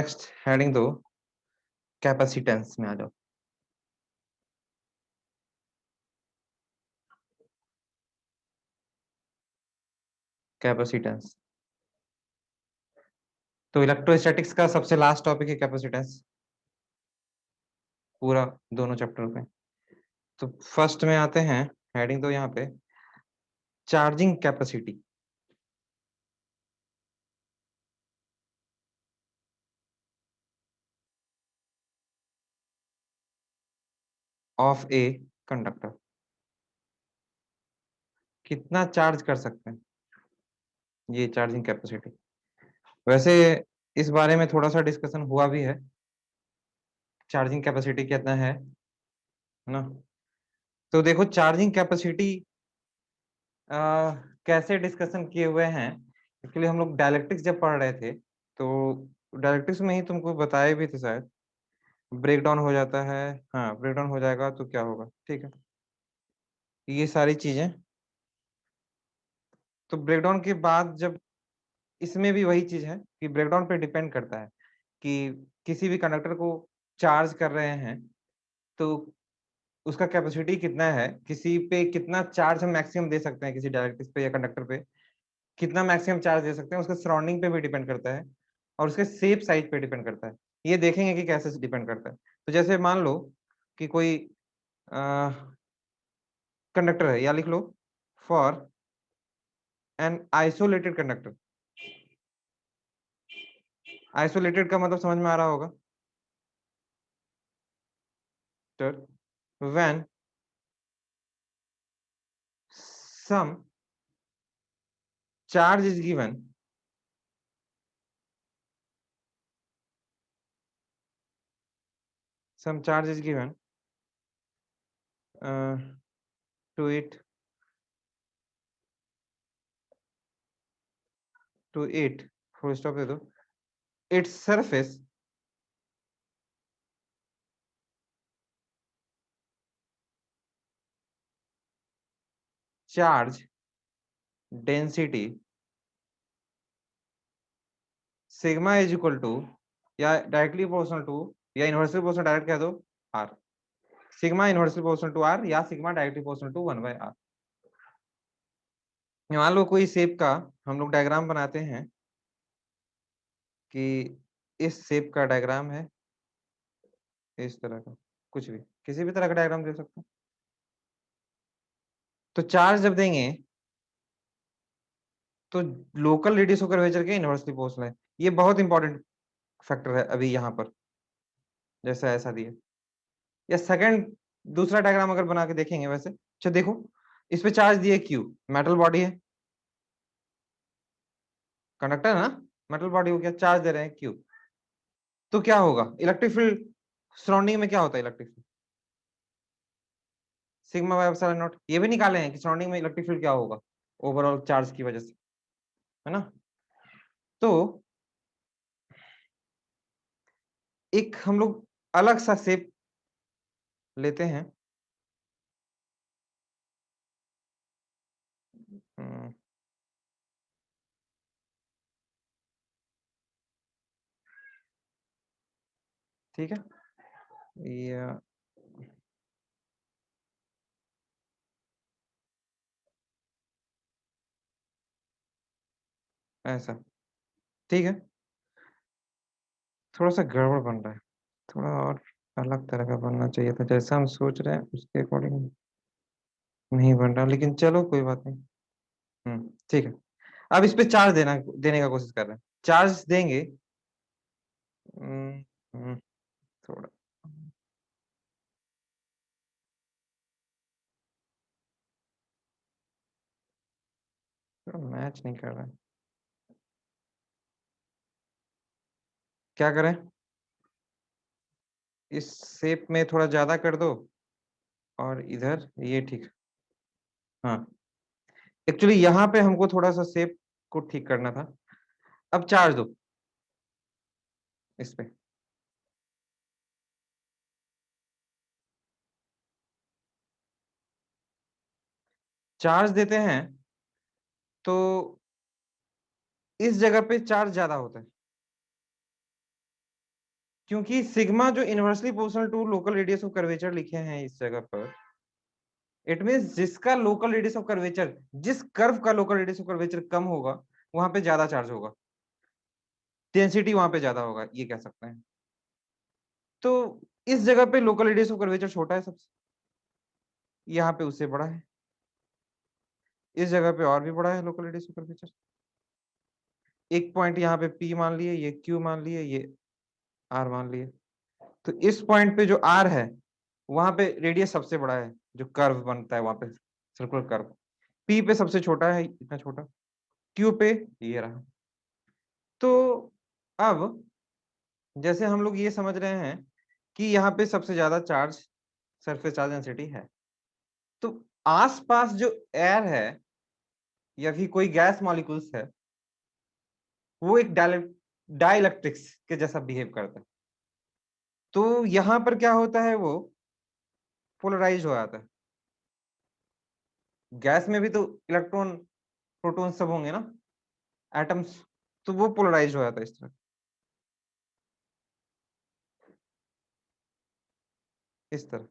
Next heading दो, capacitance में आ जाओ। कैपेसिटेंस तो इलेक्ट्रोस्टैटिक्स का सबसे लास्ट टॉपिक है कैपेसिटेंस, पूरा दोनों चैप्टर पे। तो फर्स्ट में आते हैं, हेडिंग दो यहाँ पे, charging capacity of a conductor. कितना चार्ज कर सकते हैं, ये चार्जिंग कैपेसिटी। वैसे इस बारे में थोड़ा सा डिस्कशन हुआ भी है, चार्जिंग कैपेसिटी कितना है ना। तो देखो चार्जिंग कैपेसिटी कैसे डिस्कशन किए हुए हैं। एक्चुअली हम लोग डायलेक्ट्रिक्स जब पढ़ रहे थे तो डायलेक्ट्रिक्स में ही तुमको बताए भी थे शायद, ब्रेक डाउन हो जाता है। हाँ, ब्रेक डाउन हो जाएगा तो क्या होगा, ठीक है, ये सारी चीजें। तो ब्रेकडाउन के बाद जब, इसमें भी वही चीज है कि ब्रेकडाउन पे डिपेंड करता है कि किसी भी कंडक्टर को चार्ज कर रहे हैं तो उसका कैपेसिटी कितना है, किसी पे कितना चार्ज हम मैक्सिमम दे सकते हैं, किसी डायरेक्ट्रिक्स पे या कंडक्टर पे कितना मैक्सिमम चार्ज दे सकते हैं, उसके सराउंडिंग पे भी डिपेंड करता है और उसके शेप साइज पे डिपेंड करता है। ये देखेंगे कि कैसे डिपेंड करता है। तो जैसे मान लो कि कोई कंडक्टर है, या लिख लो for an isolated conductor. Isolated का मतलब समझ में आ रहा होगा, when some charge is given, some charge is given to it, to it, full stop दे दो, its surface charge density sigma is equal to, या डायरेक्टली प्रोपोर्शनल टू, या inversely proportional direct कह दो R. Sigma inversely proportional to R या sigma directly proportional to 1/r। मान लो कोई shape का हम लोग डायग्राम बनाते हैं कि इस शेप का डायग्राम है, इस तरह का, कुछ भी किसी भी तरह का डायग्राम दे सकते हैं। तो चार्ज जब देंगे तो लोकल रेडियस होकर कर्वेचर के इनवर्सली प्रोपोर्शनल है। ये बहुत इंपॉर्टेंट फैक्टर है अभी यहाँ पर, जैसा ऐसा दिया। या सेकंड दूसरा डायग्राम अगर बना के देखेंगे वैसे, अच्छा देखो, इस पे चार्ज दिए क्यू, मेटल बॉडी है, कंडक्टर है ना, मेटल बॉडी को क्या चार्ज दे रहे हैं क्यू, तो क्या होगा इलेक्ट्रिक फील्ड सराउंडिंग में, क्या होता है electric field, sigma bye epsilon naught. ये भी निकाले हैं कि सराउंडिंग में इलेक्ट्रिक फील्ड क्या होगा ओवरऑल चार्ज की वजह से, है ना। तो एक हम लोग अलग सा शेप लेते हैं, हम्म, ठीक है, ये ऐसा, ठीक है, थोड़ा सा गड़बड़ बन रहा है, थोड़ा और अलग तरह का बनना चाहिए था, जैसा हम सोच रहे हैं उसके अकॉर्डिंग नहीं बन रहा, लेकिन चलो कोई बात नहीं। ठीक है। अब इस पे चार्ज देने का कोशिश कर रहे हैं, चार्ज देंगे। हम्म, हम्म, थोड़ा थोड़ा मैच नहीं कर रहा है, क्या करें, इस शेप में थोड़ा ज्यादा कर दो और इधर ये ठीक। हाँ, एक्चुअली यहाँ पे हमको थोड़ा सा शेप को ठीक करना था। अब चार्ज दो इस पे, चार्ज देते हैं तो इस जगह पे चार्ज ज्यादा होता है, क्योंकि सिग्मा जो inversely proportional to local radius of curvature लिखे हैं इस जगह पर, इट मींस जिसका लोकल रेडियस ऑफ कर्वेचर, जिस कर्व का लोकल रेडियस ऑफ कर्वेचर कम होगा वहां पे ज्यादा चार्ज होगा, डेंसिटी वहां पे ज्यादा होगा, ये कह सकते हैं। तो इस जगह पे लोकल रेडियस ऑफ कर्वेचर छोटा है सबसे, यहाँ पे उससे बड़ा है, इस जगह पे और भी बड़ा है लोकल रेडियस ऑफ कर्वेचर। एक पॉइंट यहाँ पे P मान लिए, ये Q मान लिए, ये R मान लिए। तो इस पॉइंट पे जो R है वहां पे रेडियस सबसे बड़ा है, जो कर्व बनता है वहां पे, सर्कुलर कर्व। P पे सबसे छोटा है, इतना छोटा। Q पे ये रहा। तो अब जैसे हम लोग ये समझ रहे हैं कि यहाँ पे सबसे ज्यादा चार्ज, सरफेस चार्ज डेंसिटी है, तो आसपास जो एयर है या फिर कोई गैस मॉलिक्यूल्स है वो एक डाइलेक्ट्रिक्स के जैसा बिहेव करता है। तो यहां पर क्या होता है, वो पोलराइज हो जाता है। गैस में भी तो इलेक्ट्रॉन प्रोटॉन सब होंगे ना, एटम्स, तो वो पोलराइज हो जाता है इस तरह, इस तरह,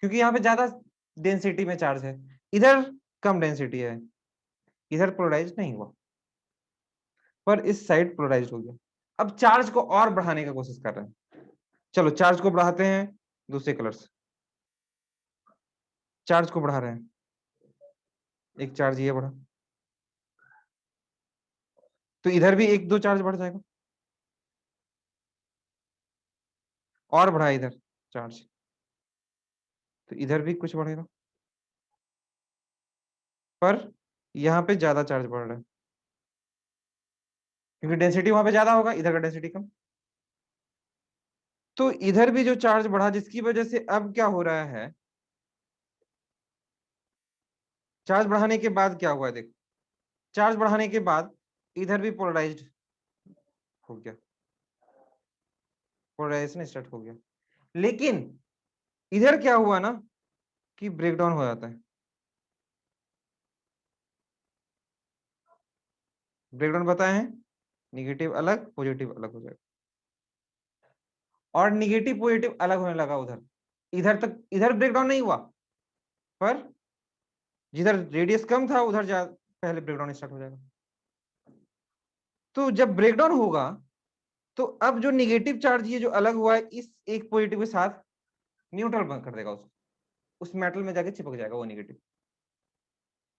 क्योंकि यहाँ पे ज्यादा डेंसिटी में चार्ज है, इधर कम डेंसिटी है, इधर पोलराइज नहीं हुआ, पर इस साइड पोलराइज हो गया। अब चार्ज को और बढ़ाने का कोशिश कर रहे हैं, चलो चार्ज को बढ़ाते हैं दूसरे कलर से। चार्ज को बढ़ा रहे हैं, एक चार्ज ये बढ़ा, तो इधर भी एक दो चार्ज बढ़ जाएगा, और बढ़ा इधर चार्ज, तो इधर भी कुछ बढ़ेगा, पर यहाँ पे ज्यादा चार्ज बढ़ रहा है क्योंकि डेंसिटी वहां पे ज्यादा होगा, इधर का डेंसिटी कम। तो इधर भी जो चार्ज बढ़ा, जिसकी वजह से अब क्या हो रहा है, चार्ज बढ़ाने के बाद क्या हुआ है देखो, चार्ज बढ़ाने के बाद इधर भी पोलराइज्ड हो गया, पोलराइजेशन स्टार्ट हो गया। लेकिन इधर क्या हुआ ना कि ब्रेकडाउन हो जाता है, ब्रेकडाउन बताए हैं, निगेटिव अलग पॉजिटिव अलग हो जाएगा, और निगेटिव पॉजिटिव अलग होने लगा उधर, इधर तक इधर ब्रेकडाउन नहीं हुआ, पर जिधर रेडियस कम था उधर पहले ब्रेकडाउन स्टार्ट हो जाएगा। तो जब ब्रेकडाउन होगा तो अब जो निगेटिव चार्ज ये जो अलग हुआ है इस एक पॉजिटिव के साथ न्यूट्रल बंद कर देगा उसको, उस मेटल में जाके चिपक जाएगा वो निगेटिव,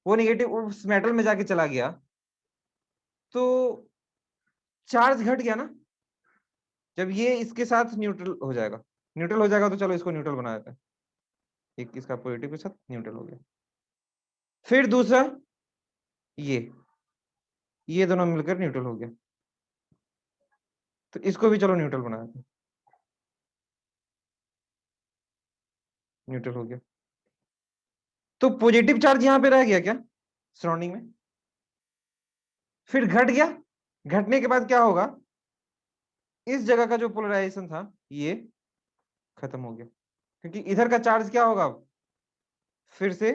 वो निगेटिव उस मेटल में जाके चला गया, तो चार्ज घट गया ना। जब ये इसके साथ न्यूट्रल हो जाएगा, न्यूट्रल हो जाएगा तो चलो इसको न्यूट्रल बना देते हैं, एक इसका पॉजिटिव के साथ न्यूट्रल हो गया। फिर दूसरा ये दोनों मिलकर न्यूट्रल हो गया, तो इसको भी चलो न्यूट्रल बना देते हैं, न्यूट्रल हो गया। तो पॉजिटिव चार्ज यहां पे रह गया क्या सराउंडिंग में, फिर घट गया, घटने के बाद क्या होगा, इस जगह का जो पोलराइजेशन था ये खत्म हो गया, क्योंकि इधर का चार्ज क्या होगा अब, फिर से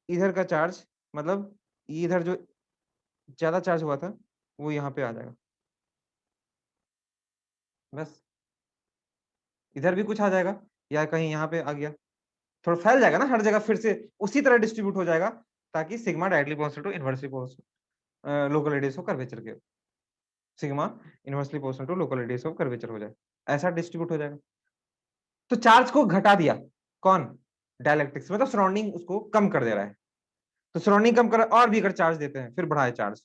इधर का चार्ज, मतलब इधर जो ज्यादा चार्ज हुआ था वो यहाँ पे आ जाएगा, बस इधर भी कुछ आ जाएगा, या कहीं यहाँ पे आ गया, थोड़ा फैल जाएगा ना हर जगह, फिर से उसी तरह डिस्ट्रीब्यूट हो जाएगा, ताकि sigma directly proportional to inversely proportional local radius of curvature के, sigma inversely proportional to local radius of curvature हो जाए, ऐसा डिस्ट्रीब्यूट हो जाएगा। तो चार्ज को घटा दिया कौन, डाइलेक्ट्रिक्स, मतलब सराउंडिंग उसको कम कर दे रहा है, तो सराउंडिंग कम कर, और भी अगर चार्ज देते हैं फिर बढ़ाए चार्ज,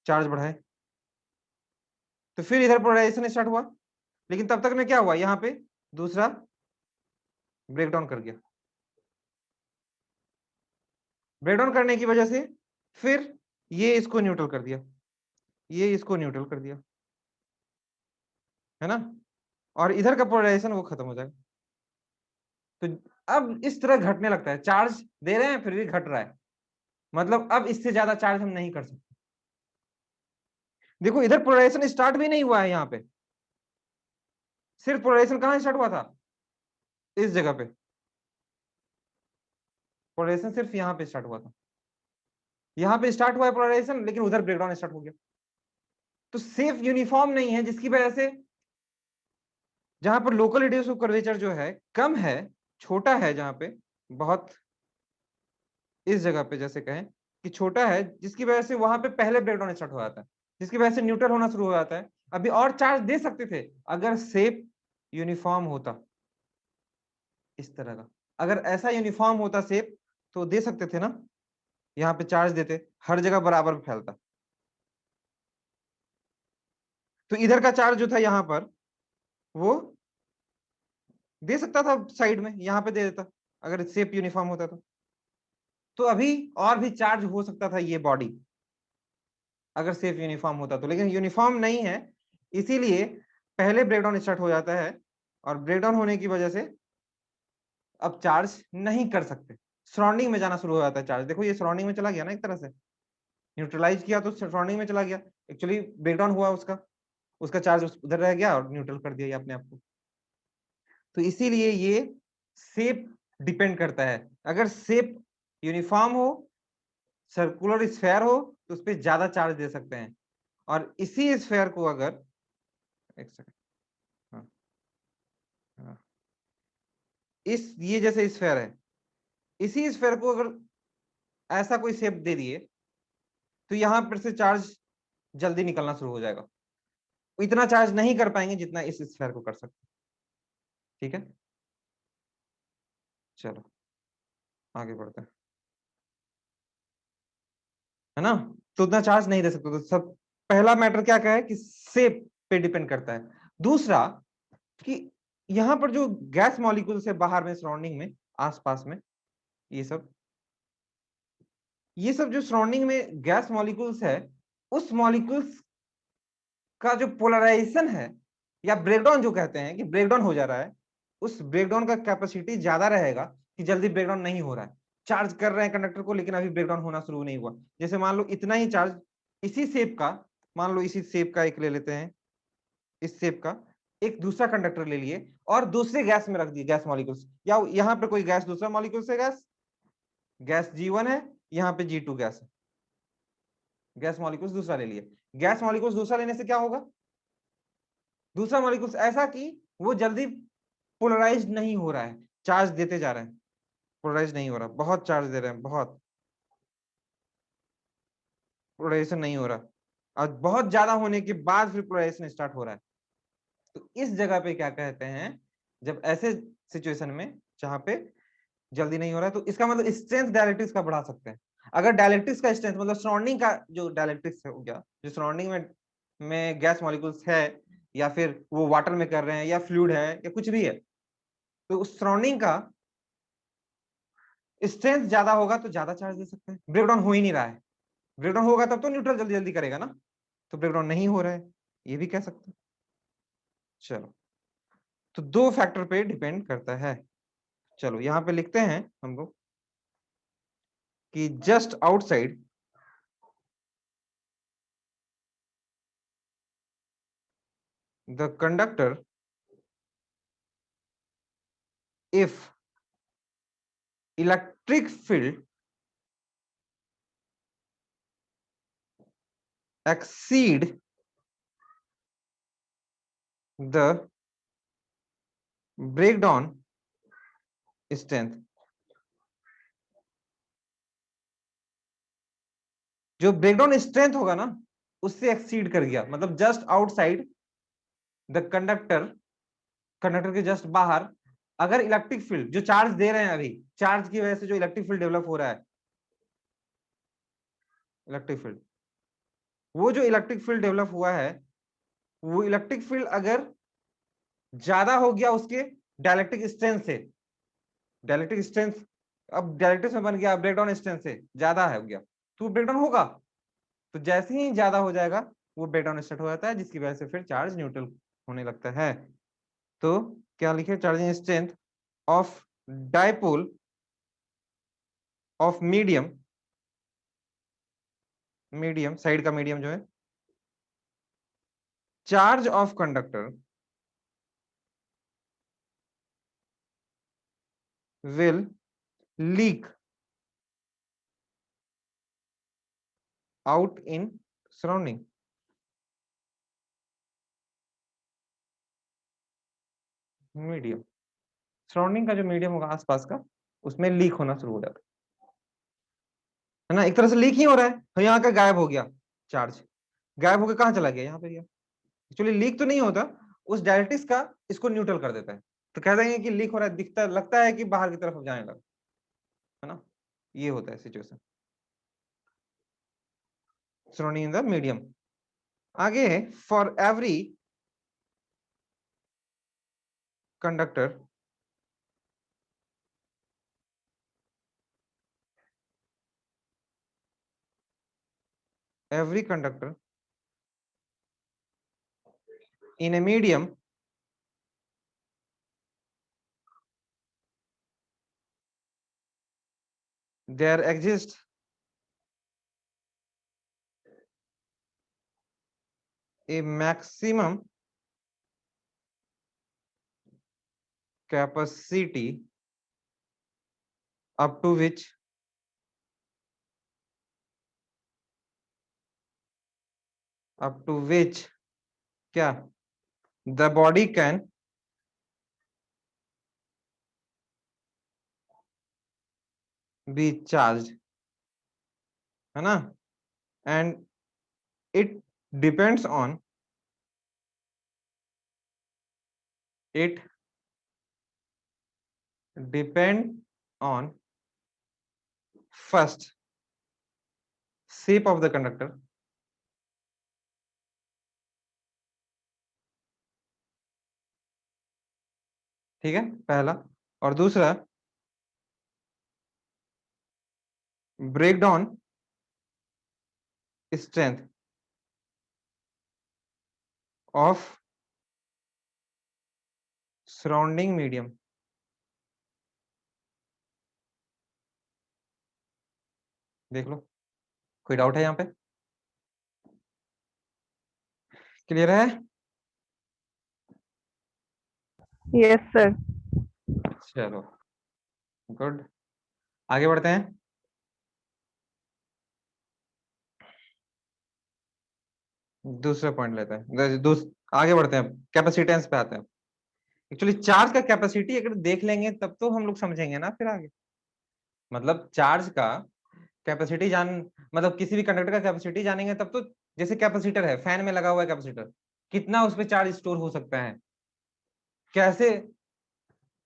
चार्ज बढ़ाए, तो फिर इधर पोलराइजेशन स्टार्ट हुआ, लेकिन तब तक में क्या हुआ, यहाँ पे दूसरा ब्रेकडाउन कर गया, ब्रेकडाउन करने की वजह से फिर ये इसको न्यूट्रल कर दिया, ये इसको न्यूट्रल कर दिया, है ना, और इधर का पोलराइजेशन वो खत्म हो जाएगा। तो अब इस तरह घटने लगता है, चार्ज दे रहे हैं फिर भी घट रहा है, मतलब अब इससे ज्यादा चार्ज हम नहीं कर सकते। देखो इधर पोलराइजेशन स्टार्ट भी नहीं हुआ है, यहाँ पे सिर्फ पोलराइजेशन कहाँ स्टार्ट हुआ था, इस जगह पे पोलराइजेशन सिर्फ यहाँ पे स्टार्ट हुआ था, यहाँ पे स्टार्ट हुआ है पोलराइजेशन, लेकिन उधर ब्रेकडाउन स्टार्ट हो गया। तो सेफ यूनिफॉर्म नहीं है, जिसकी वजह से जहां पर लोकल रेडियस ऑफ कर्वेचर जो है कम है, छोटा है, जहां पे बहुत इस जगह पे जैसे कहें कि छोटा है, जिसकी वजह से वहां पे पहले ब्रेकडाउन स्टार्ट हो जाता है, जिसकी वजह से न्यूट्रल होना शुरू हो जाता है। अभी और चार्ज दे सकते थे अगर शेप यूनिफॉर्म होता, इस तरह का अगर ऐसा यूनिफॉर्म होता शेप, तो दे सकते थे ना, यहाँ पे चार्ज देते, हर जगह बराबर फैलता। तो इधर का चार्ज जो था यहाँ पर, वो दे सकता था साइड में, यहाँ पे दे देता अगर शेप यूनिफॉर्म होता तो अभी और भी चार्ज हो सकता था ये बॉडी, अगर सेफ यूनिफॉर्म होता तो। लेकिन यूनिफॉर्म नहीं है, इसीलिए पहले ब्रेकडाउन स्टार्ट हो जाता है, और ब्रेकडाउन होने की वजह से अब चार्ज नहीं कर सकते, सराउंडिंग में जाना शुरू हो जाता है चार्ज। देखो ये सराउंडिंग में चला गया ना, एक तरह से न्यूट्रलाइज किया तो सराउंडिंग में चला गया, एक्चुअली ब्रेकडाउन हुआ उसका, उसका चार्ज उधर रह गया और न्यूट्रल कर दिया अपने आप को। तो इसीलिए ये शेप डिपेंड करता है, अगर शेप यूनिफॉर्म हो, सर्कुलर स्फेयर हो, तो उस पर ज्यादा चार्ज दे सकते हैं। और इसी स्फेयर को अगर, एक सेकंड, हाँ, हाँ, इस ये जैसे स्फेयर है, इसी स्फेयर को अगर ऐसा कोई शेप दे दिए, तो यहां पर से चार्ज जल्दी निकलना शुरू हो जाएगा, इतना चार्ज नहीं कर पाएंगे जितना इस स्फेयर को कर सकते। ठीक है, चलो आगे बढ़ते हैं, है ना। तो उतना चार्ज नहीं दे सकते, तो सब पहला मैटर क्या है कि शेप पे डिपेंड करता है। दूसरा कि यहाँ पर जो गैस मॉलिक्यूल्स है बाहर में, सराउंडिंग में, आसपास में, ये सब जो सराउंडिंग में गैस मॉलिक्यूल्स है, उस मॉलिक्यूल्स का जो पोलराइजेशन है, या ब्रेकडाउन जो कहते हैं कि ब्रेकडाउन हो जा रहा है, उस ब्रेकडाउन का कैपेसिटी ज्यादा रहेगा कि जल्दी ब्रेकडाउन नहीं हो रहा है। चार्ज कर रहे हैं कंडक्टर को, लेकिन अभी ब्रेकडाउन होना शुरू नहीं हुआ। जैसे मान लो इतना ही चार्ज इसी शेप का, मान लो इसी शेप का एक ले लेते हैं, इस शेप का एक दूसरा कंडक्टर ले लिए और दूसरे गैस में रख दिए, गैस मॉलिक्यूल्स, या यहाँ पे कोई गैस, दूसरा मॉलिक्यूल से गैस, गैस G1 है, यहाँ पे G2 गैस है, गैस मॉलिक्यूल्स दूसरा ले लिए। गैस मॉलिक्यूल्स दूसरा लेने से क्या होगा, दूसरा मॉलिक्यूल्स ऐसा कि वो जल्दी पोलराइज नहीं हो रहा है, चार्ज देते जा रहे हैं, पोलराइज नहीं हो रहा, बहुत चार्ज दे रहे हैं, बहुत पोलराइजेशन नहीं हो रहा, और बहुत ज्यादा होने के बाद फिर पोलराइजेशन स्टार्ट हो रहा है। तो इस जगह पे क्या कहते हैं, जब ऐसे सिचुएशन में जहां पे जल्दी नहीं हो रहा है, तो इसका मतलब स्ट्रेंथ डायलेक्ट्रिक्स का बढ़ा सकते हैं। अगर डायलेक्ट्रिक्स का स्ट्रेंथ मतलब सराउंडिंग का जो डायलेक्ट्रिक्स हो गया, जो सराउंडिंग में गैस मॉलिक्यूल्स है, या फिर वो वाटर में कर रहे हैं, या फ्लूइड है, या कुछ भी है, तो उस सराउंडिंग का स्ट्रेंथ ज्यादा होगा तो ज्यादा चार्ज दे सकते हैं। ब्रेकडाउन हो ही नहीं रहा है, ब्रेकडाउन होगा तब तो न्यूट्रल जल्दी जल्दी करेगा ना, तो ब्रेकडाउन नहीं हो रहा है, ये भी कह सकते हैं। चलो, तो दो फैक्टर पे डिपेंड करता है। चलो यहाँ पे लिखते हैं हम लोग कि just outside the conductor, if electric field exceed the breakdown strength, जो ब्रेकडाउन स्ट्रेंथ होगा ना उससे एक्सीड कर गया, मतलब just outside the conductor, conductor के जस्ट बाहर, अगर इलेक्ट्रिक फील्ड जो चार्ज दे रहे हैं, अभी चार्ज की वजह से जो इलेक्ट्रिक फील्ड डेवलप हो रहा है, इलेक्ट्रिक फील्ड, वो जो इलेक्ट्रिक फील्ड डेवलप हुआ है, वो इलेक्ट्रिक फील्ड अगर ज्यादा हो गया उसके डायलेक्ट्रिक स्ट्रेंथ से, डायलेक्ट्रिक स्ट्रेंथ अब डायलेक्ट्रिक में बन गया, ब्रेकडाउन स्ट्रेंथ से ज्यादा है हो गया, तो ब्रेकडाउन होगा। तो जैसे ही ज्यादा हो जाएगा वो ब्रेकडाउन स्टार्ट हो जाता है, जिसकी वजह से फिर चार्ज न्यूट्रल होने लगता है। तो क्या लिखे, charging strength of dipole of medium, medium side का मीडियम जो है, charge of conductor will leak out in surrounding. Medium, surrounding का जो मीडियम होगा आसपास का, उसमें लीक होना शुरू हो जाता है ना। एक तरह से लीक ही हो रहा है, तो यहाँ का गायब हो गया चार्ज, गायब होकर कहाँ चला गया, यहाँ पे गया। एक्चुअली लीक तो नहीं होता, उस डायरेक्टिक्स का इसको न्यूट्रल कर देता है, तो कह देंगे कि लीक हो रहा है, दिखता लगता है कि बाहर की तरफ अब जाने लगा, है ना। ये होता है situation surrounding in the medium. आगे, for every conductor every conductor in a medium there exists a maximum capacity up to which क्या the body can be charged, है ना। and it depends on it depend on first shape of the conductor, ठीक है पहला, और दूसरा break down strength of surrounding medium. देख लो, कोई डाउट है यहाँ पे, क्लियर है। Yes sir. चलो गुड, आगे बढ़ते हैं। दूसरा पॉइंट लेते हैं, आगे बढ़ते हैं, कैपेसिटेंस पे आते हैं। एक्चुअली चार्ज का कैपेसिटी अगर देख लेंगे तब तो हम लोग समझेंगे ना फिर आगे, मतलब चार्ज का कैपेसिटी जान, मतलब किसी भी कंडक्टर का कैपेसिटी जानेंगे तब तो। जैसे कैपेसिटर है, फैन में लगा हुआ है कैपेसिटर, कितना उसमें चार्ज स्टोर हो सकता है, कैसे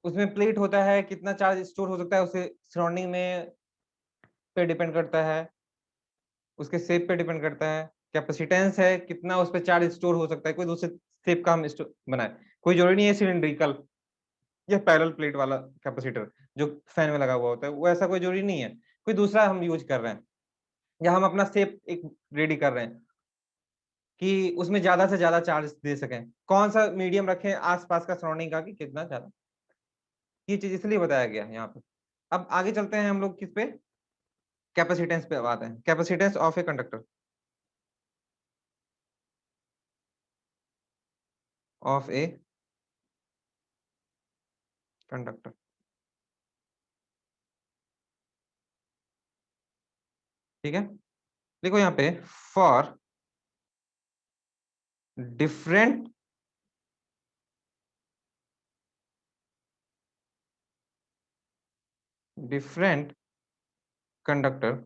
उसमें प्लेट होता है, कितना चार्ज स्टोर हो सकता है, उसे सराउंडिंग में पे डिपेंड करता है, उसके शेप पे डिपेंड करता है। कैपेसिटेंस है, कितना उस पर चार्ज स्टोर हो सकता है, कोई दूसरे शेप का हम बनाए, कोई जरूरी नहीं है सिलिंड्रिकल या पैरेलल प्लेट वाला कैपेसिटर जो फैन में लगा हुआ होता है, वो ऐसा कोई जरूरी नहीं है, कोई दूसरा हम यूज कर रहे हैं, या हम अपना शेप एक रेडी कर रहे हैं कि उसमें ज्यादा से ज्यादा चार्ज दे सकें, कौन सा मीडियम रखें आसपास का सराउंडिंग का कि कितना ज्यादा, ये चीज इसलिए बताया गया यहाँ पे। अब आगे चलते हैं हम लोग किस पे, कैपेसिटेंस पे आते हैं, capacitance of a conductor, of a conductor, ठीक है। देखो यहाँ पे, for different different conductor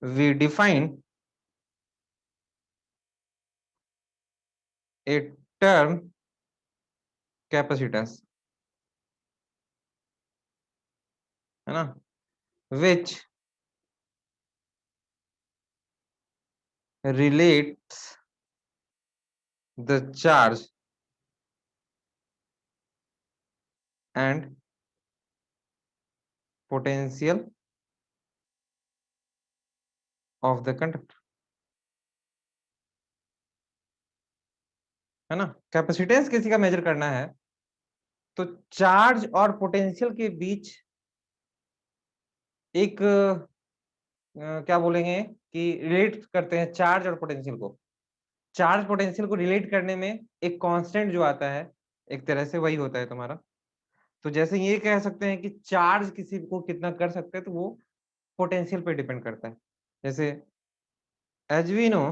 we define a term capacitance, है ना, which relates the charge and potential of the conductor, है ना। कैपेसिटेंस किसी का मेजर करना है तो चार्ज और पोटेंशियल के बीच एक क्या बोलेंगे कि रिलेट करते हैं चार्ज और पोटेंशियल को, चार्ज पोटेंशियल को रिलेट करने में एक कांस्टेंट जो आता है, एक तरह से वही होता है तुम्हारा। तो जैसे ये कह सकते हैं कि चार्ज किसी को कितना कर सकते हैं, तो वो पोटेंशियल पे डिपेंड करता है। जैसे as we know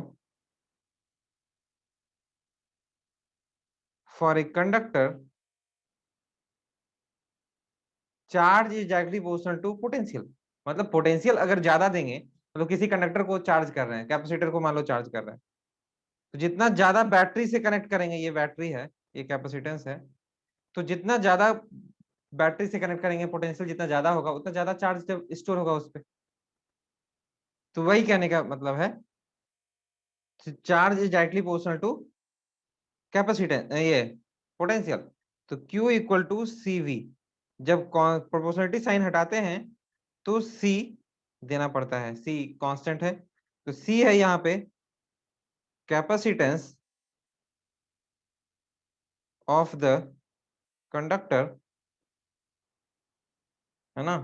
for a conductor charge is directly proportional to potential. मतलब पोटेंशियल अगर ज्यादा देंगे, मतलब किसी कंडक्टर को चार्ज कर रहे हैं, कैपेसिटर को मान लो चार्ज कर रहे हैं, तो जितना ज्यादा बैटरी से कनेक्ट करेंगे, ये बैटरी है, ये कैपेसिटेंस है, तो जितना ज्यादा बैटरी से कनेक्ट करेंगे, पोटेंशियल जितना ज्यादा होगा, उतना ज्यादा चार्ज जब स्टोर होगा उस पर। तो वही कहने का मतलब है, charge is directly proportional to capacitance, ये पोटेंशियल। तो Q equal to C V. जब प्रोपोर्शनलिटी साइन हटाते हैं तो C देना पड़ता है, C कांस्टेंट है, तो C है यहाँ पे कैपेसिटेंस ऑफ द कंडक्टर, है ना,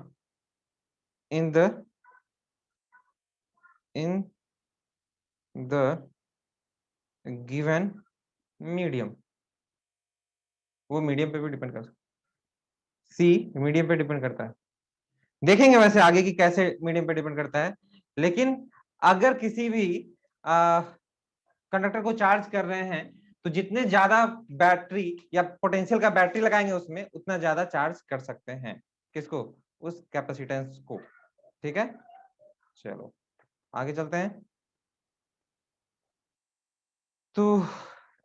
इन द गिवन मीडियम। वो मीडियम पे भी डिपेंड करता है, C मीडियम पे डिपेंड करता है। देखेंगे वैसे आगे की कैसे मीडियम पे डिपेंड करता है। लेकिन अगर किसी भी कंडक्टर को चार्ज कर रहे हैं, तो जितने ज्यादा बैटरी या पोटेंशियल का बैटरी लगाएंगे उसमें, उतना ज्यादा चार्ज कर सकते हैं। किसको? उस कैपेसिटेंस को। ठीक है, चलो आगे चलते हैं। तो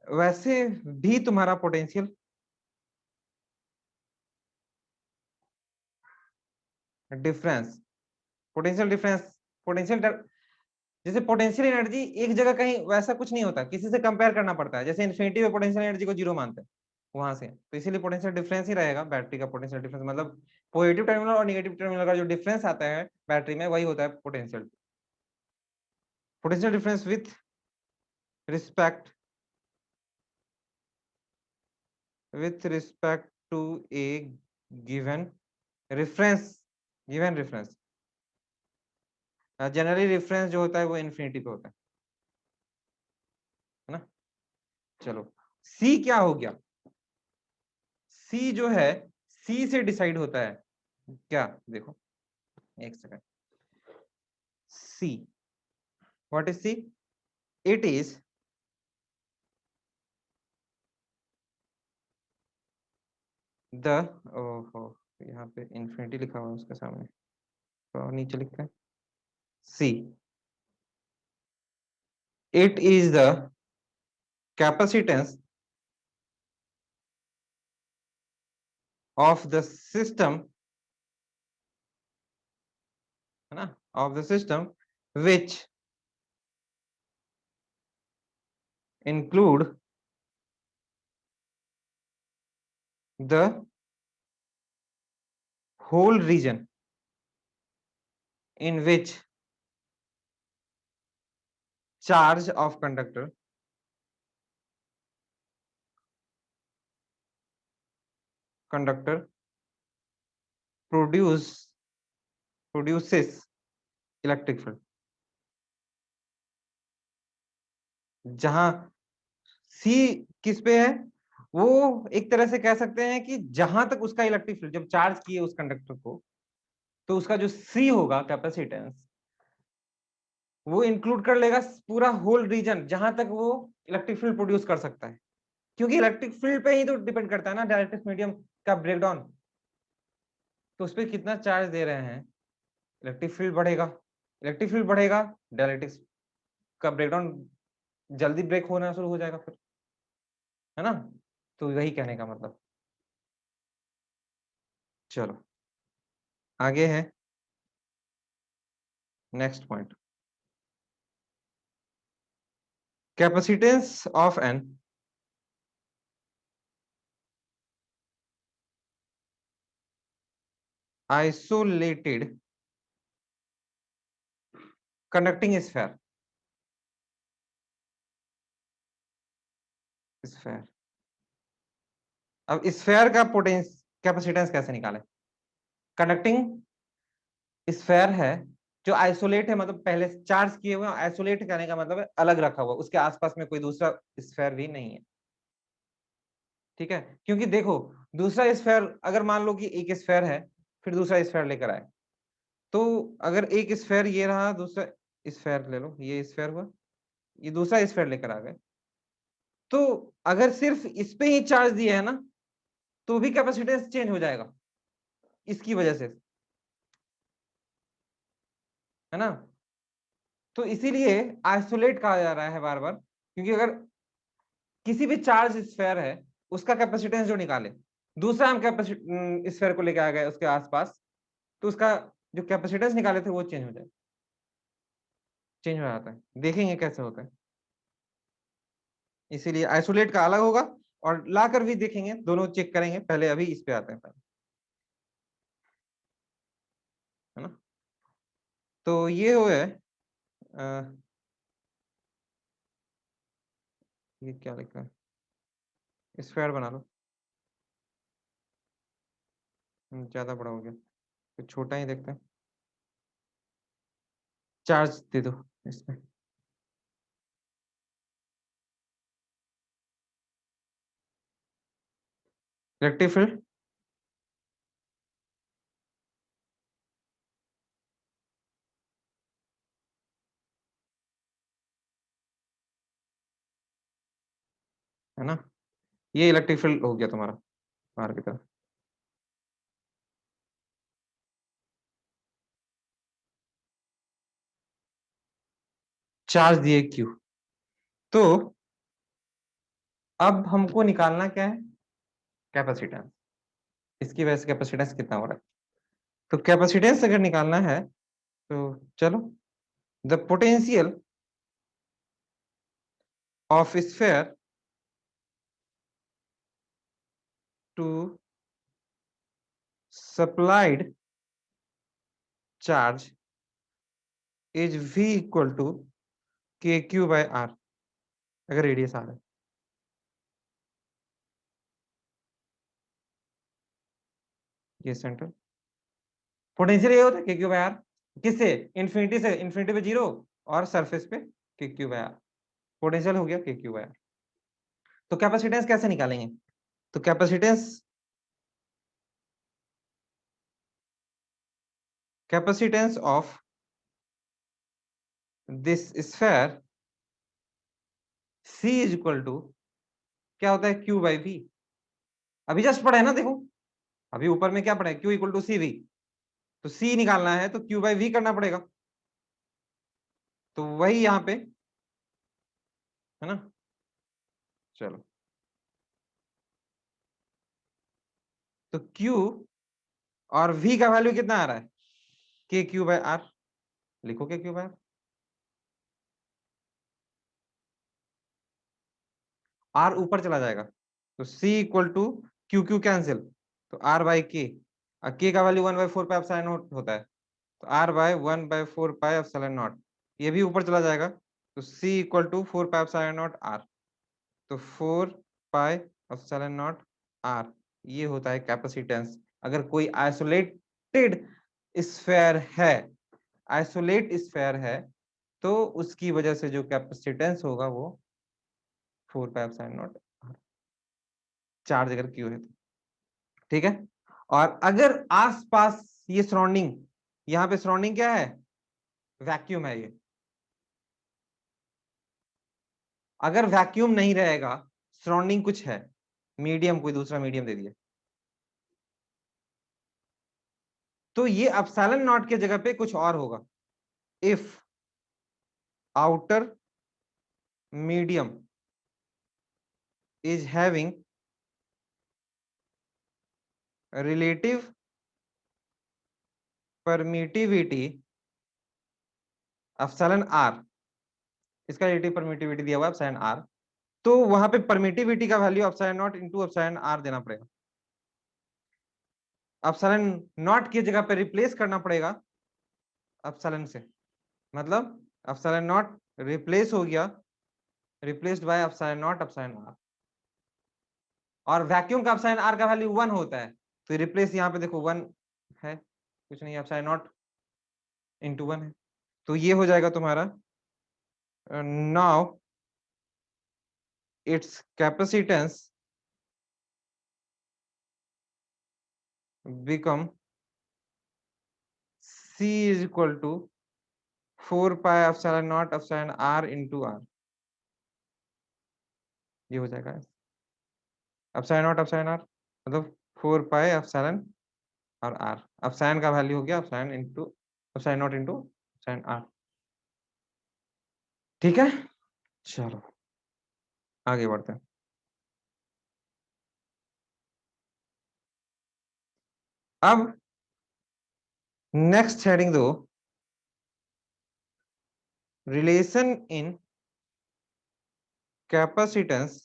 वैसे भी तुम्हारा potential difference, potential difference, potential, जैसे पोटेंशियल एनर्जी एक जगह कहीं वैसा कुछ नहीं होता, किसी से कंपेयर करना पड़ता है। जैसे इन्फिनिटी में पोटेंशियल एनर्जी को जीरो मानते हैं वहां से, तो इसीलिए पोटेंशियल डिफरेंस ही रहेगा। बैटरी का पोटेंशियल डिफरेंस मतलब पॉजिटिव टर्मिनल और नेगेटिव टर्मिनल का जो डिफरेंस आता है बैटरी में, वही होता है potential. Potential difference respect with respect to a given reference, given reference. Generally reference जो होता है वो इन्फिनिटी पे होता है ना। चलो सी क्या हो गया? सी जो है, सी से डिसाइड होता है क्या? देखो एक second. C, what is C? It is the, ओहो यहाँ पे इन्फिनिटी लिखा हुआ है उसके सामने, तो नीचे लिखते हैं C. It is the capacitance of the system, है ना, of the system which include the whole region in which charge of conductor produces electric field. जहां सी किस पे है, वो एक तरह से कह सकते हैं कि जहां तक उसका इलेक्ट्रिक फील्ड, जब चार्ज किए उस कंडक्टर को, तो उसका जो सी होगा कैपेसिटेंस, वो इंक्लूड कर लेगा पूरा होल रीजन जहां तक वो इलेक्ट्रिक फील्ड प्रोड्यूस कर सकता है। क्योंकि इलेक्ट्रिक फील्ड पे ही तो डिपेंड करता है ना डायरेक्ट्रिक मीडियम का ब्रेकडाउन। तो उस पर कितना चार्ज दे रहे हैं, इलेक्ट्रिक फील्ड बढ़ेगा, इलेक्ट्रिक फील्ड बढ़ेगा, डायरेक्ट्रिक का ब्रेकडाउन जल्दी ब्रेक होना शुरू हो जाएगा फिर, है ना। तो यही कहने का मतलब। चलो आगे है next point, capacitance of an isolated conducting sphere. Sphere, अब स्फीयर का पोटेंस कैपेसिटेंस कैसे निकाले? कंडक्टिंग स्फीयर है जो आइसोलेट है, मतलब पहले चार्ज किए हुए, आइसोलेट करने का मतलब है अलग रखा हुआ, उसके आसपास में कोई दूसरा स्फीयर भी नहीं है। ठीक है, क्योंकि देखो दूसरा स्फीयर, अगर मान लो कि एक स्फीयर है फिर दूसरा स्फीयर लेकर आए, तो अगर एक स्फीयर ये रहा, दूसरा स्फीयर ले लो, ये स्फीयर हुआ, ये दूसरा स्फीयर लेकर आ गए, तो अगर सिर्फ इस पे ही चार्ज दिया है ना, तो भी कैपेसिटेंस चेंज हो जाएगा इसकी वजह से, है ना। तो इसीलिए आइसोलेट कहा जा रहा है बार बार, क्योंकि अगर किसी भी चार्ज स्फेयर है उसका कैपेसिटेंस जो निकाले, दूसरा हम स्फेयर को लेके आ गए उसके आसपास, तो उसका जो कैपेसिटेंस निकाले थे वो चेंज हो जाए, चेंज हो जाता है। देखेंगे कैसे होता है। इसीलिए आइसोलेट का अलग होगा, और लाकर भी देखेंगे, दोनों चेक करेंगे। पहले अभी इस पे आते हैं पहले, है ना। तो ये हो है, ये क्या लिखा है, स्फेयर बना लो। ज्यादा बड़ा हो गया, तो छोटा ही देखते हैं। चार्ज दे दो इसमें। इलेक्ट्रिक फील्ड, है ना, ये इलेक्ट्रिक फील्ड हो गया तुम्हारा बाहर की तरफ। चार्ज दिए क्यू। तो अब हमको निकालना क्या है, कैपेसिटेंस। इसकी वजह से कैपेसिटेंस कितना हो रहा है। तो कैपेसिटेंस अगर निकालना है तो चलो, the potential of sphere to supplied charge is v equal to K Q by R, अगर रेडियस आर है। ये सेंटर पोटेंशियल ये होता है के क्यू बाय आर, किससे, इन्फिनिटी से, इन्फिनिटी पे जीरो, और सरफेस पे K Q by R. Potential हो गया के क्यू बाय आर। तो कैपेसिटेंस कैसे निकालेंगे, तो capacitance of this sphere C is equal to क्या होता है, Q बाई V। अभी जस्ट पढ़ा है ना, देखो अभी ऊपर में क्या पढ़ा है, Q equal to C V. तो C निकालना है तो Q बाई V करना पड़ेगा, तो वही यहाँ पे, है ना। चलो, तो Q और V का वैल्यू कितना आ रहा है, के क्यू बाय आर। लिखो के क्यू बाय आर, आर ऊपर चला जाएगा, तो C equal to Q Q cancel, तो R बाई के, के का वैल्यू 1/4 पाई एप्सिलॉन नॉट होता है, तो R by 1/4 pi epsilon naught, ये भी ऊपर चला जाएगा, तो C equal to 4 pi epsilon naught R, तो 4 पाई एप्सिलॉन नॉट आर, ये होता है कैपेसिटेंस। अगर कोई आइसोलेटेड स्फेयर है, आइसोलेट स्फेयर है, तो उसकी वजह से जो कैपेसिटेंस होगा वो 4 पाई एप्सिलॉन नॉट चार्ज अगर क्यू है तो, ठीक है। और अगर आसपास ये सराउंडिंग, यहाँ पे सराउंडिंग क्या है, वैक्यूम है ये, अगर वैक्यूम नहीं रहेगा, सराउंडिंग कुछ है, मीडियम, कोई दूसरा मीडियम दे दिया, तो ये एप्सिलॉन नॉट के जगह पे कुछ और होगा। If outer medium is having relative permittivity epsilon R, इसका रिलेटिव परमिटिविटी दिया हुआ है एप्सिलॉन आर, तो वहां पे परमिटिविटी का value epsilon naught into epsilon R देना पड़ेगा। एप्सिलॉन नॉट की जगह पे रिप्लेस करना पड़ेगा एप्सिलॉन से, मतलब एप्सिलॉन नॉट रिप्लेस हो गया, replaced by epsilon naught epsilon R, और वैक्यूम का एप्सिलॉन आर का वैल्यू 1 होता है, तो रिप्लेस यहाँ पे देखो 1 है, कुछ नहीं, एप्सिलॉन नॉट इंटू 1 है, तो ये हो जाएगा तुम्हारा, now it's capacitance become C is equal to 4 pi epsilon naught epsilon R into R, ये हो जाएगा एप्सिलॉन नॉट एप्सिलॉन आर, मतलब 4 पाई एप्सिलॉन और आर। एप्सिलॉन का वैल्यू हो गया epsilon into epsilon naught into epsilon R. ठीक है, चलो आगे बढ़ते हैं। अब नेक्स्ट हेडिंग दो, relation in capacitance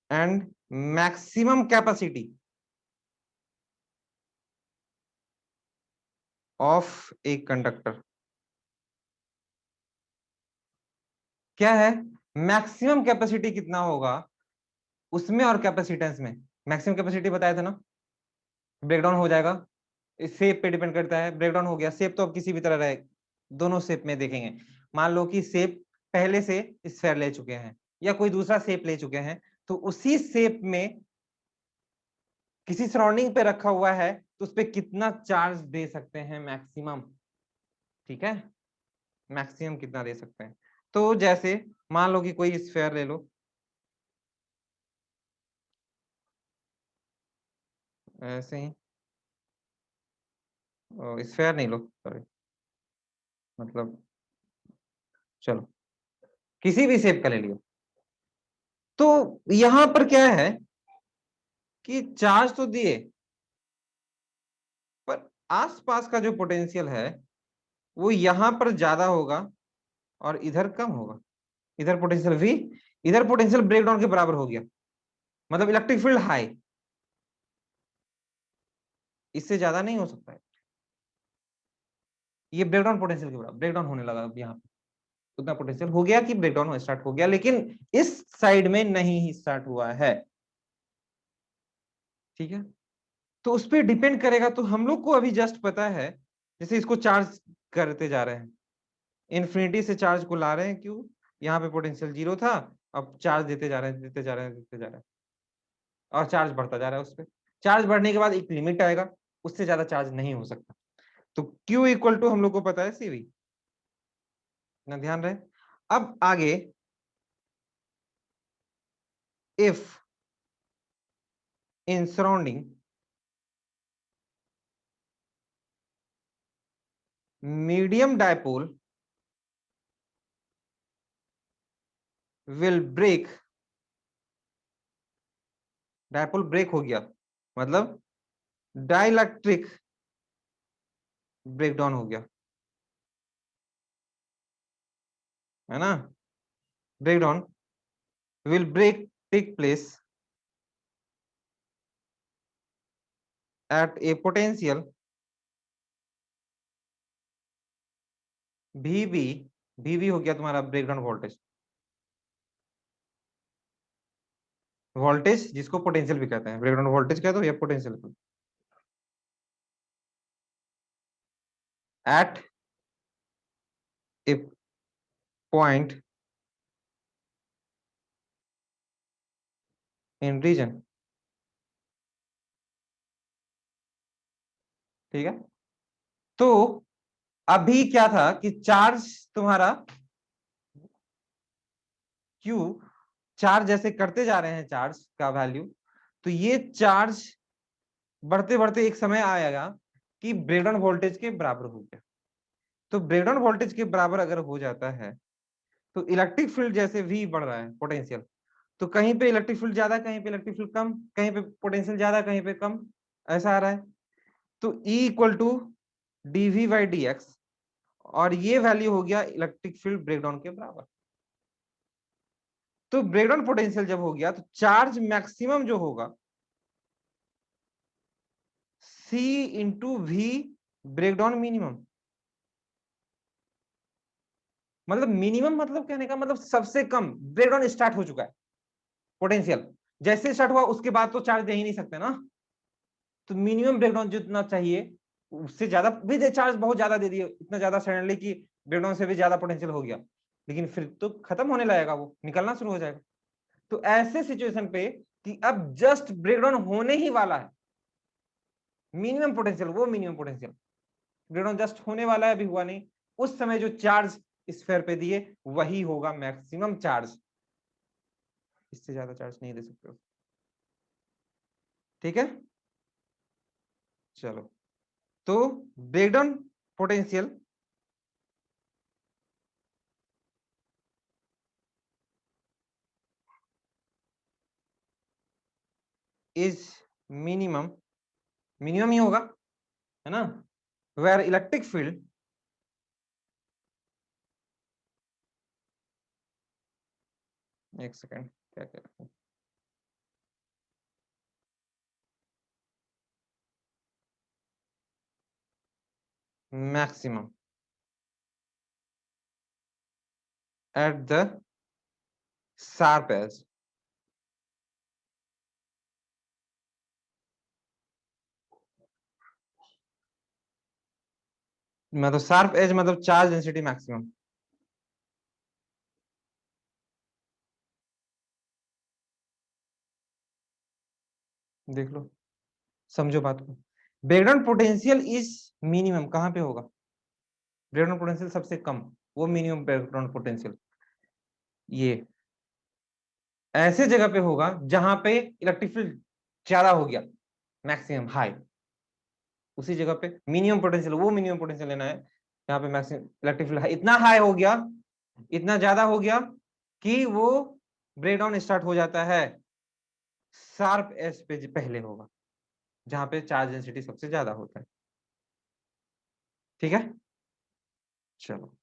and maximum capacity of a conductor. क्या है, मैक्सिमम कैपेसिटी कितना होगा उसमें और कैपेसिटेंस में। मैक्सिमम कैपेसिटी बताया था ना, ब्रेकडाउन हो जाएगा, इस शेप पे डिपेंड करता है। ब्रेकडाउन हो गया, शेप तो अब किसी भी तरह रहे, दोनों शेप में देखेंगे। मान लो कि शेप पहले से स्फेयर ले चुके हैं या कोई दूसरा शेप ले चुके हैं, तो उसी शेप में किसी सराउंडिंग पे रखा हुआ है तो उस पर कितना चार्ज दे सकते हैं मैक्सिमम। ठीक है, मैक्सिमम कितना दे सकते हैं। तो जैसे मान लो कि कोई स्फेयर ले लो, ऐसे ही, स्फेयर नहीं लो सॉरी, मतलब चलो किसी भी शेप का ले लियो। तो यहां पर क्या है कि चार्ज तो दिए, पर आसपास का जो पोटेंशियल है वो यहां पर ज्यादा होगा और इधर कम होगा। इधर पोटेंशियल भी, इधर पोटेंशियल ब्रेकडाउन के बराबर हो गया, मतलब इलेक्ट्रिक फील्ड हाई, इससे ज्यादा नहीं हो सकता है। ये ब्रेकडाउन पोटेंशियल के बराबर ब्रेकडाउन होने लगा। अब यहाँ पे उतना पोटेंशियल हो गया कि ब्रेकडाउन स्टार्ट हो गया, लेकिन इस साइड में नहीं ही स्टार्ट हुआ है। ठीक है, तो उस पर डिपेंड करेगा। तो हम लोग को अभी जस्ट पता है, जैसे इसको चार्ज करते जा रहे हैं, इन्फिनिटी से चार्ज को ला रहे हैं, क्यों, यहाँ पे पोटेंशियल 0 था, अब चार्ज देते जा रहे हैं, देते जा रहे हैं, देते जा रहे हैं, और चार्ज बढ़ता जा रहा है। उस पर चार्ज बढ़ने के बाद एक लिमिट आएगा, उससे ज्यादा चार्ज नहीं हो सकता। तो Q इक्वल टू हम लोग को पता है CV, ना ध्यान रहे। अब आगे, if in surrounding medium dipole will break, dipole break हो गया मतलब डाइलेक्ट्रिक ब्रेकडाउन हो गया, है ना। Breakdown will break take place at a potential VB। VB हो गया तुम्हारा ब्रेकडाउन वोल्टेज, वोल्टेज जिसको पोटेंशियल भी कहते हैं, ब्रेकडाउन वोल्टेज कहते हो या potential, at a point in region. ठीक है, तो अभी क्या था कि चार्ज तुम्हारा Q, चार्ज जैसे करते जा रहे हैं चार्ज का वैल्यू, तो ये चार्ज बढ़ते बढ़ते एक समय आएगा कि ब्रेकडाउन वोल्टेज के बराबर हो गया। तो ब्रेकडाउन वोल्टेज के बराबर अगर हो जाता है तो इलेक्ट्रिक फील्ड जैसे V बढ़ रहा है पोटेंशियल, तो कहीं पे इलेक्ट्रिक फील्ड ज्यादा, कहीं पे इलेक्ट्रिक फील्ड कम, कहीं पे पोटेंशियल ज्यादा, कहीं पे कम, ऐसा आ रहा है। तो E इक्वल टू dV/dx, और ये वैल्यू हो गया इलेक्ट्रिक फील्ड ब्रेकडाउन के बराबर। तो ब्रेकडाउन पोटेंशियल जब हो गया तो चार्ज मैक्सिमम जो होगा C into V breakdown minimum. मतलब मिनिमम मतलब कहने का मतलब सबसे कम, ब्रेकडाउन स्टार्ट हो चुका है, पोटेंशियल जैसे स्टार्ट हुआ उसके बाद तो चार्ज दे ही नहीं सकते ना। तो मिनिमम ब्रेकडाउन जितना चाहिए उससे ज्यादा भी दे, चार्ज बहुत ज्यादा दे दिए, इतना ज्यादा सडनली कि ब्रेकडाउन से भी ज्यादा पोटेंशियल हो गया, लेकिन फिर तो खत्म होने लगेगा, वो निकलना शुरू हो जाएगा। तो ऐसे सिचुएशन पे कि अब जस्ट ब्रेकडाउन होने ही वाला है, मिनिमम पोटेंशियल, वो मिनिमम पोटेंशियल ब्रेकडाउन जस्ट होने वाला है, अभी हुआ नहीं, उस समय जो चार्ज स्फीयर पे दिए वही होगा मैक्सिमम चार्ज, इससे ज्यादा चार्ज नहीं दे सकते हो। ठीक है, चलो। तो breakdown potential is minimum, minimum ही होगा, है ना, वेयर इलेक्ट्रिक फील्ड एक सेकेंड, क्या कह रहा हूँ, maximum at the sharp edge, मतलब शार्प एज मतलब चार्ज डेंसिटी मैक्सिमम। देख लो, समझो बात को। ब्रेकडाउन पोटेंशियल इज मिनिमम कहां पे होगा, ब्रेकडाउन पोटेंशियल सबसे कम, वो मिनिमम ब्रेकडाउन पोटेंशियल ये ऐसे जगह पे होगा जहां पे इलेक्ट्रिक फील्ड ज्यादा हो गया, मैक्सिमम हाई, उसी जगह पे मिनिमम पोटेंशियल, वो मिनिमम पोटेंशियल लेना है जहां पे मैक्सिमम इलेक्ट्रिक फील्ड इतना हाई हो गया, इतना ज्यादा हो गया कि वो ब्रेकडाउन स्टार्ट हो जाता है शार्प एज पे पहले होगा, जहां पे चार्ज डेंसिटी सबसे ज्यादा होता है। ठीक है, चलो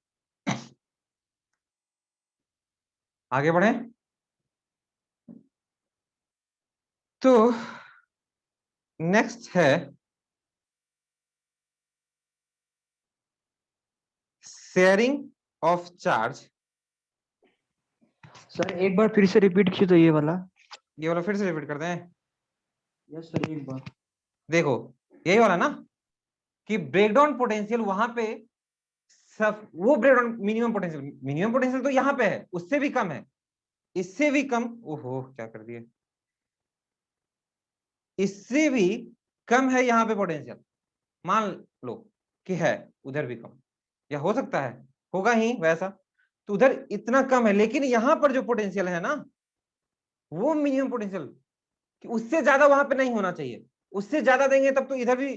आगे बढ़े। तो नेक्स्ट है शेयरिंग ऑफ चार्ज। सर एक बार फिर से रिपीट कीजिए तो ये वाला। ये वाला फिर से रिपीट करते हैं। यस सर एक बार। देखो यही वाला ना, कि ब्रेकडाउन पोटेंशियल वहां पे सब, वो breakdown minimum potential, minimum potential तो यहाँ पे है, उससे भी कम है, इससे भी कम, ओहो क्या कर दिए, इससे भी कम है यहाँ पे पोटेंशियल, मान लो कि है, उधर भी कम, या हो सकता है, होगा ही वैसा, तो उधर इतना कम है, लेकिन यहाँ पर जो पोटेंशियल है ना, वो मिनिमम पोटेंशियल, कि उससे ज्यादा वहां पे नहीं होना चाहिए, उससे ज्यादा देंगे तब तो इधर भी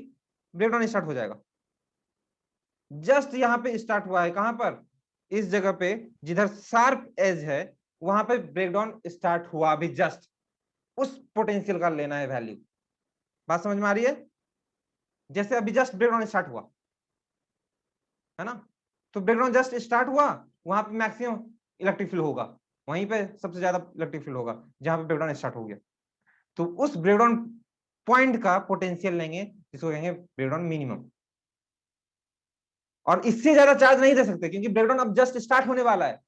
ब्रेकडाउन स्टार्ट हो जाएगा। जस्ट यहाँ पे स्टार्ट हुआ है, कहां पर, इस जगह पे जिधर शार्प एज है, वहां पे ब्रेकडाउन स्टार्ट हुआ अभी जस्ट, उस पोटेंशियल का लेना है वैल्यू। बात समझ में आ रही है, जैसे अभी जस्ट ब्रेकडाउन स्टार्ट हुआ है ना, तो ब्रेकडाउन जस्ट स्टार्ट हुआ, वहां पे मैक्सिमम इलेक्ट्रिक फील्ड होगा, वहीं पे सबसे ज्यादा इलेक्ट्रिक फील्ड होगा जहां पे ब्रेकडाउन स्टार्ट हो गया, तो उस ब्रेकडाउन पॉइंट का पोटेंशियल लेंगे जिसको कहेंगे ब्रेकडाउन मिनिमम, और इससे ज्यादा चार्ज नहीं दे सकते क्योंकि ब्रेकडाउन अब जस्ट स्टार्ट होने वाला है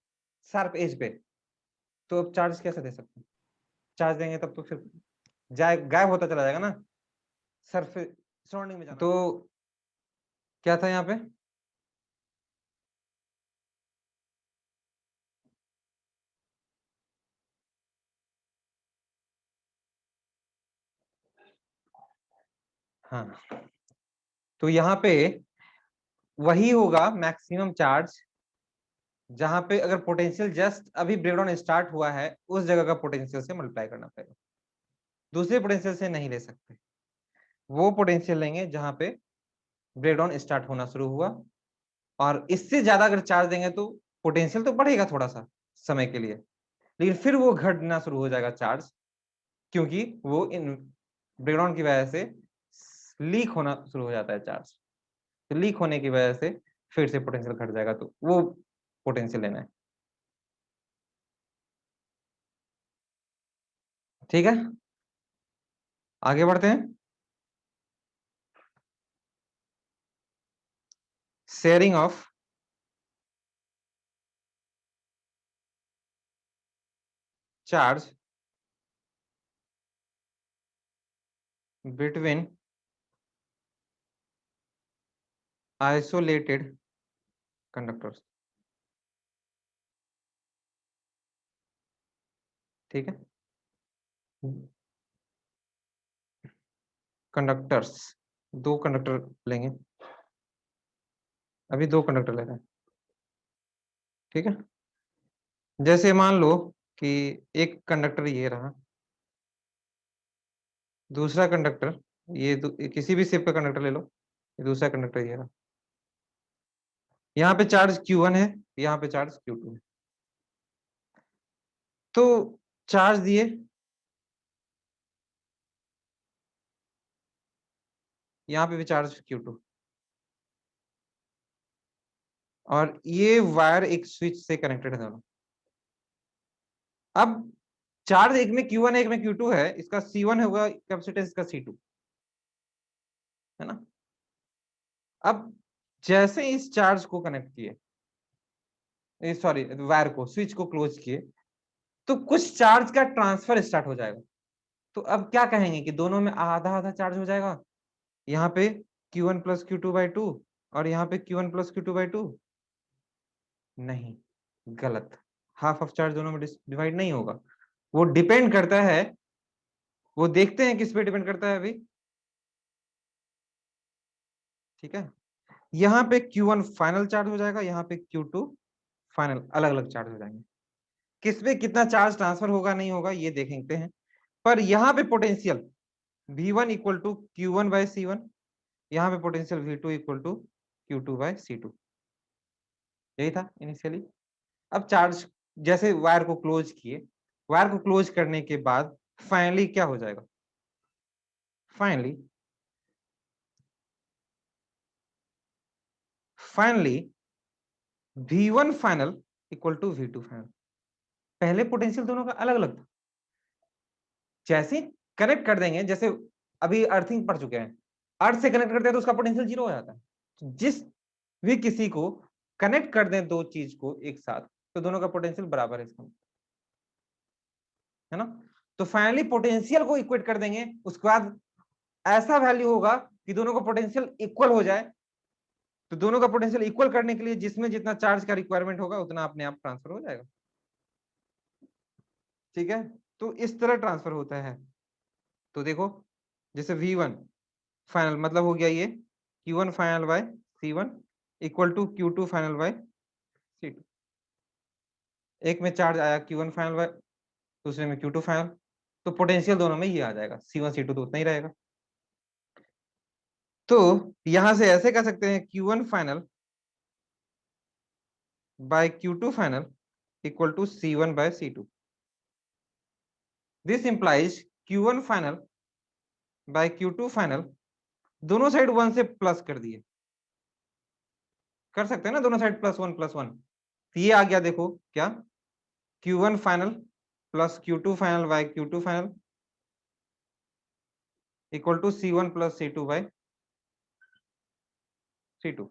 शार्प एज पे, तो अब चार्ज कैसे दे सकते हैं, चार्ज देंगे तब तो फिर जाए गायब होता चला जाएगा ना, सरफेस सराउंडिंग में जाना, तो क्या था यहाँ पे, हाँ, तो यहाँ पे वही होगा मैक्सिमम चार्ज जहां पे अगर पोटेंशियल जस्ट अभी ब्रेकडाउन स्टार्ट हुआ है उस जगह का पोटेंशियल से मल्टीप्लाई करना पड़ेगा, दूसरे पोटेंशियल से नहीं ले सकते, वो पोटेंशियल लेंगे जहां पे ब्रेकडाउन स्टार्ट होना शुरू हुआ, और इससे ज्यादा अगर चार्ज देंगे तो पोटेंशियल तो बढ़ेगा थोड़ा सा समय के लिए, लेकिन फिर वो घटना शुरू हो जाएगा चार्ज, क्योंकि वो इन ब्रेकडाउन की वजह से लीक होना शुरू हो जाता है चार्ज, तो लीक होने की वजह से फिर से पोटेंशियल घट जाएगा, तो वो पोटेंशियल लेना है। ठीक है, आगे बढ़ते हैं। Sharing of charge between isolated conductors. ठीक है, कंडक्टर्स, दो कंडक्टर लेंगे, अभी दो कंडक्टर ले रहे हैं, ठीक है, जैसे मान लो कि एक कंडक्टर ये रहा, दूसरा कंडक्टर ये किसी भी शेप का कंडक्टर ले लो, ये दूसरा कंडक्टर ये रहा, यहाँ पे चार्ज Q1 है, यहाँ पे चार्ज Q2 है। तो चार्ज दिए, यहाँ पे भी चार्ज Q2, और ये वायर एक स्विच से कनेक्टेड है दोनों। अब चार्ज एक में Q1 है, एक में Q2 है, इसका C1 होगा कैपेसिटेंस का C2, है ना। अब जैसे इस चार्ज को कनेक्ट किए, सॉरी वायर को, स्विच को क्लोज किए, तो कुछ चार्ज का ट्रांसफर स्टार्ट हो जाएगा। तो अब क्या कहेंगे कि दोनों में आधा आधा चार्ज हो जाएगा, यहाँ पे Q1 प्लस Q2/2 और यहाँ पे Q1 प्लस Q2/2। नहीं, गलत, हाफ ऑफ चार्ज दोनों में डिवाइड नहीं होगा। वो डिपेंड करता है, वो देखते हैं किस पे डिपेंड करता है अभी। ठीक है, यहाँ पे Q1 फाइनल चार्ज हो जाएगा, यहाँ पे Q2 फाइनल, अलग अलग चार्ज हो जाएंगे। किस पे कितना चार्ज ट्रांसफर होगा नहीं होगा ये देखते हैं। पर यहाँ पे potential V1 equal to Q1/C1, यहाँ पे potential V2 equal to Q2/C2, यही था इनिशियली। अब चार्ज जैसे वायर को क्लोज किए, वायर को क्लोज करने के बाद फाइनली क्या हो जाएगा, finally V1 final equal to V2 final. पहले पोटेंशियल दोनों का अलग अलग था, जैसे कनेक्ट कर देंगे, जैसे अभी अर्थिंग पड़ चुके हैं, अर्थ से कनेक्ट करते हैं तो उसका पोटेंशियल 0 हो जाता है। तो जिस भी किसी को कनेक्ट कर दें दो चीज को एक साथ, तो दोनों का पोटेंशियल बराबर है, इसका है ना। तो फाइनली पोटेंशियल को इक्वेट कर देंगे, उसके बाद ऐसा वैल्यू होगा कि दोनों का पोटेंशियल इक्वल हो जाए। तो दोनों का पोटेंशियल इक्वल करने के लिए जिसमें जितना चार्ज का रिक्वायरमेंट होगा उतना अपने आप ट्रांसफर हो जाएगा। ठीक है, तो इस तरह ट्रांसफर होता है। तो देखो, जैसे V1 फाइनल मतलब हो गया ये Q1 final by C1 equal to Q2 final by C2। एक में चार्ज आया Q1 फाइनल बाय, दूसरे में Q2 फाइनल, तो पोटेंशियल दोनों में ये आ जाएगा, C1 C2 तो उतना ही रहेगा। तो यहां से ऐसे कह सकते हैं Q1 final by Q2 final equal to C1 by C2। This implies Q1 final by Q2 final, दोनों साइड 1 से प्लस कर दिए, कर सकते हैं ना, दोनों साइड +1 तो ये आ गया, देखो क्या, Q1 final plus Q2 final by Q2 final equal to C1 plus C2 by C2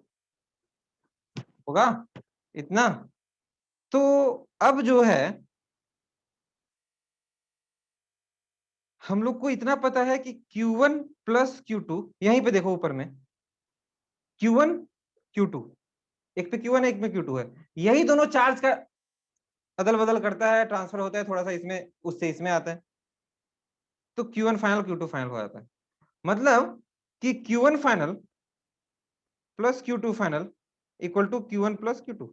होगा इतना। तो अब जो है हम लोग को इतना पता है कि Q1 प्लस Q2, यहीं पे देखो ऊपर में Q1 Q2, एक पे Q1 एक में Q2 है, यही दोनों चार्ज का अदल बदल करता है, ट्रांसफर होता है, थोड़ा सा इसमें उससे इसमें आता है, तो Q1 फाइनल Q2 फाइनल हो जाता है। मतलब कि Q1 final plus Q2 final equal to Q1 plus Q2।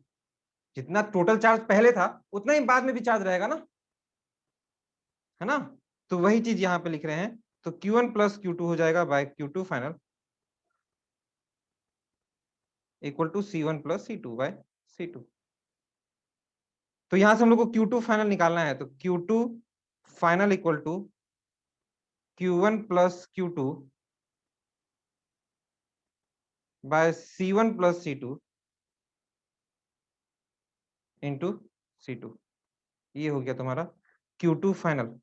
जितना टोटल चार्ज पहले था उतना ही बाद में भी चार्ज रहेगा ना, है ना। तो वही चीज यहाँ पे लिख रहे हैं, तो Q1 प्लस Q2 हो जाएगा by Q2 final equal to C1 plus C2 by C2। तो यहां से हम लोग को Q2 फाइनल निकालना है, तो Q2 final equal to Q1 plus Q2 by C1 plus C2 into C2। ये हो गया तुम्हारा Q2 फाइनल,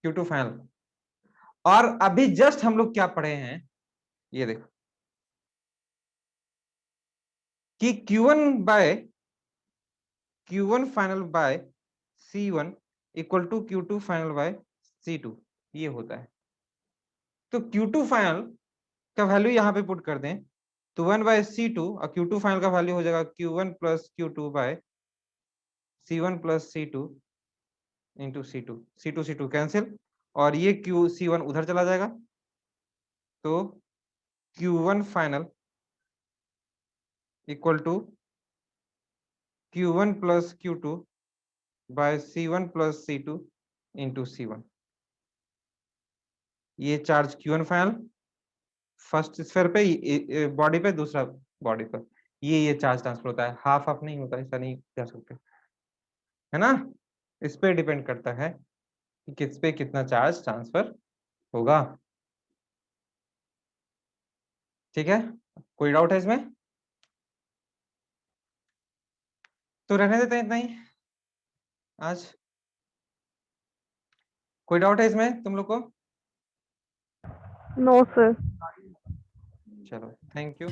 Q2 फाइनल। और अभी जस्ट हम लोग क्या पढ़े हैं, ये देखो कि Q1 final by C1 equal to Q2 final by C2, ये होता है। तो Q2 फाइनल का वैल्यू यहाँ पे पुट कर दें, तो 1/C2, और Q2 फाइनल का वैल्यू हो जाएगा Q1 plus Q2 by C1 plus C2 into C2, C2 cancel, और ये C1 उधर चला जाएगा, तो Q1 final equal to Q1 plus Q2 by C1 plus C2 into C1। ये charge Q1 final first sphere पे, बॉडी पे, दूसरा बॉडी पर, ये चार्ज ट्रांसफर होता है, हाफ हाफ नहीं होता, ऐसा नहीं कह सकते, है ना। इस पे डिपेंड करता है कि किस पे कितना चार्ज ट्रांसफर होगा। ठीक है, कोई डाउट है इसमें? तो रहने देते हैं इतना ही आज। कोई डाउट है इसमें तुम लोग को? No, sir. चलो, थैंक यू।